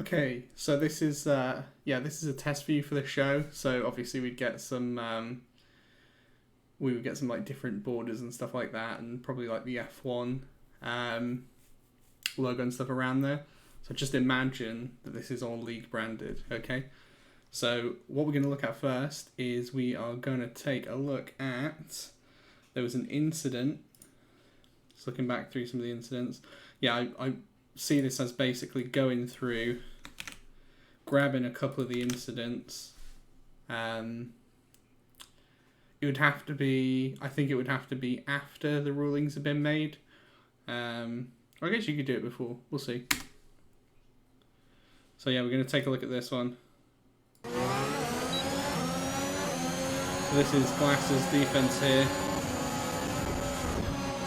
Okay, so this is this is a test view for the show. So obviously we would get some like different borders and stuff like that, and probably like the F1 logo and stuff around there. So just imagine that this is all League branded. Okay, so what we're going to look at first is we are going to take a look at, there was an incident. Just looking back through some of the incidents. Yeah, I see this as basically going through, grabbing a couple of the incidents. It would have to be, I think it would have to be after the rulings have been made. I guess you could do it before. We'll see. So yeah, we're going to take a look at this one. So this is Glass's defense here.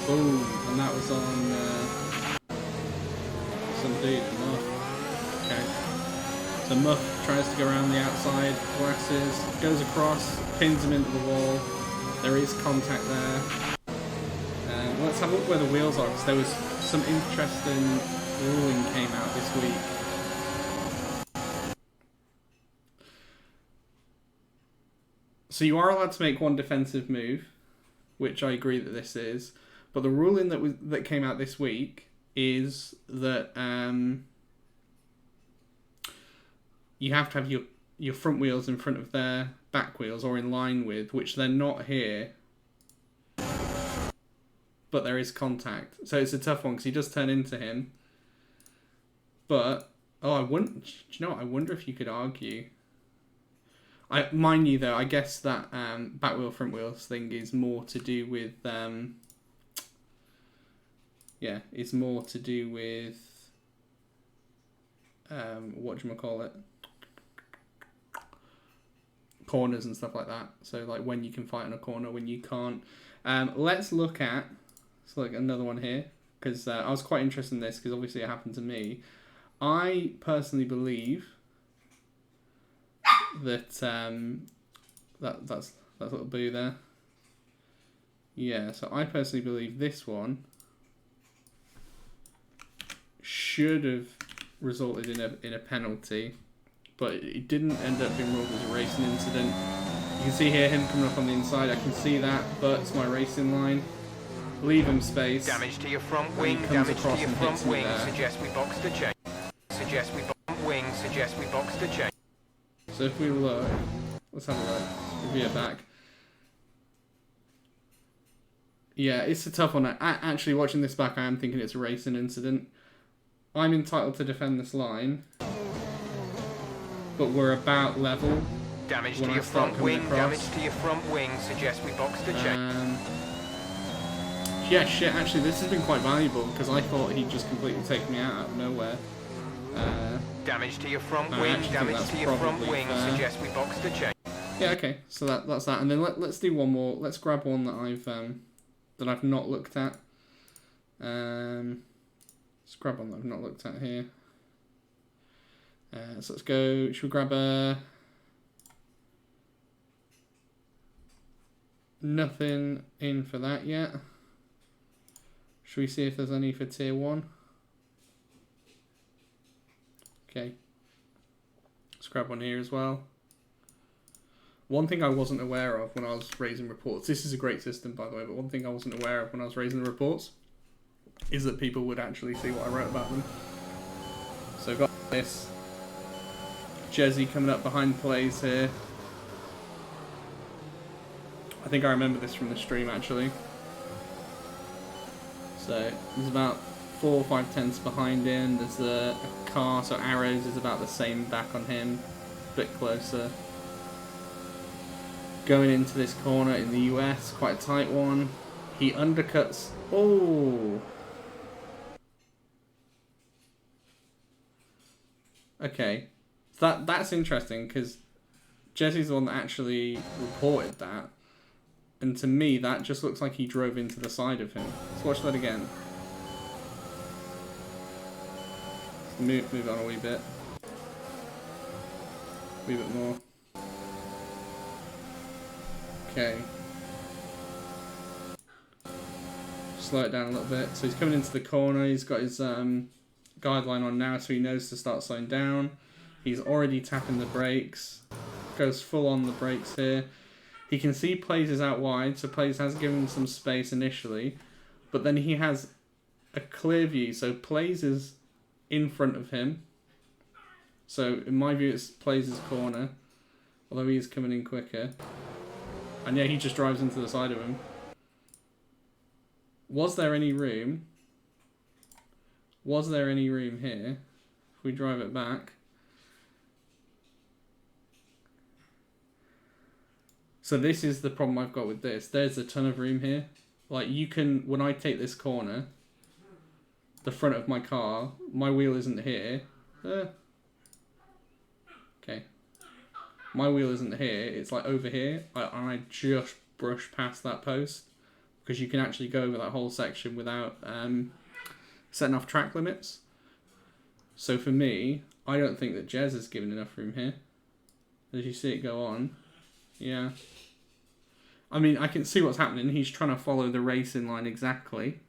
Boom, and that was on some dude, Muff. Okay. So Muff tries to go around the outside, Glasses, goes across, pins him into the wall. There is contact there. Let's have a look where the wheels are, because there was some interesting ruling came out this week. So you are allowed to make one defensive move, which I agree that this is. But the ruling that came out this week is that you have to have your front wheels in front of their back wheels or in line with, which they're not here. But there is contact. So it's a tough one because he does turn into him. But, do you know what? I wonder if you could argue. Mind you though, I guess that back wheel, front wheels thing is more to do with... it's more to do with whatchamacallit, corners and stuff like that. So like when you can fight in a corner, when you can't. Let's look at another one here, because I was quite interested in this because obviously it happened to me. I personally believe that that's little boo there. Yeah, so I personally believe this one should have resulted in a penalty, but it didn't end up being ruled as a racing incident. You can see here him coming up on the inside. I can see that, but it's my racing line. Leave him space. Damage to your front wing. Damage to your front wing. Suggest we box to change. Suggest we box wing. Suggest we box to change. So if we look, let's have a look. Review it back. Yeah, it's a tough one. Actually, watching this back, I am thinking it's a racing incident. I'm entitled to defend this line, but we're about level. Damage to your front wing. Damage to your front wing. Suggest we box to change. Yeah, shit. Actually, this has been quite valuable because I thought he'd just completely take me out of nowhere. Damage to your front wing. Damage to your front wing. Suggest we box to change. Yeah. Okay. So that's that. And then let's do one more. Let's grab one that I've not looked at. Let's grab one that I've not looked at here. So let's go. Should we grab a... Nothing in for that yet. Should we see if there's any for tier 1? Okay. Let's grab one here as well. One thing I wasn't aware of when I was raising reports, this is a great system by the way, but one thing I wasn't aware of when I was raising the reports is that people would actually see what I wrote about them. So I've got this. Jezzy coming up behind plays here. I think I remember this from the stream actually. So there's about 4 or 5 tenths behind him. There's a car, so Arrows is about the same back on him, a bit closer. Going into this corner in the US, quite a tight one. He undercuts. Oh. Okay, that's interesting because Jesse's the one that actually reported that. And to me, that just looks like he drove into the side of him. Let's watch that again. Let's move on a wee bit. A wee bit more. Okay. Slow it down a little bit. So he's coming into the corner. He's got his guideline on now, so he knows to start slowing down. He's already tapping the brakes. Goes full on the brakes here. He can see Plays is out wide, so Plays has given him some space initially. But then he has a clear view, so Plays is in front of him. So in my view, it's Plays' corner. Although he is coming in quicker. And yeah, he just drives into the side of him. Was there any room? Was there any room here? If we drive it back. So this is the problem I've got with this. There's a ton of room here. Like you can, when I take this corner, the front of my car, my wheel isn't here. Okay. My wheel isn't here, it's like over here. And I just brush past that post. Because you can actually go over that whole section without setting off track limits. So for me, I don't think that Jez has given enough room here. As you see it go on. Yeah. I mean, I can see what's happening. He's trying to follow the racing line exactly.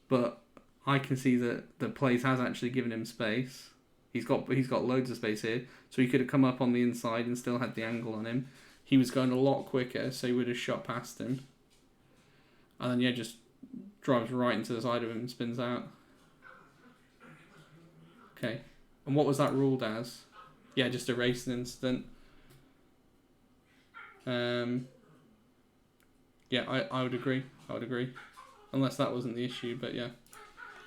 But I can see that the Plays has actually given him space. He's got loads of space here. So he could have come up on the inside and still had the angle on him. He was going a lot quicker, so he would have shot past him. And then, yeah, just drives right into the side of him and spins out. Okay. And what was that ruled as? Yeah, just a racing incident. Yeah, I would agree. I would agree. Unless that wasn't the issue, but yeah.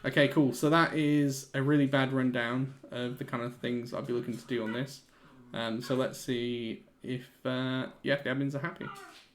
Okay, cool. So that is a really bad rundown of the kind of things I'll be looking to do on this. So let's see if the admins are happy.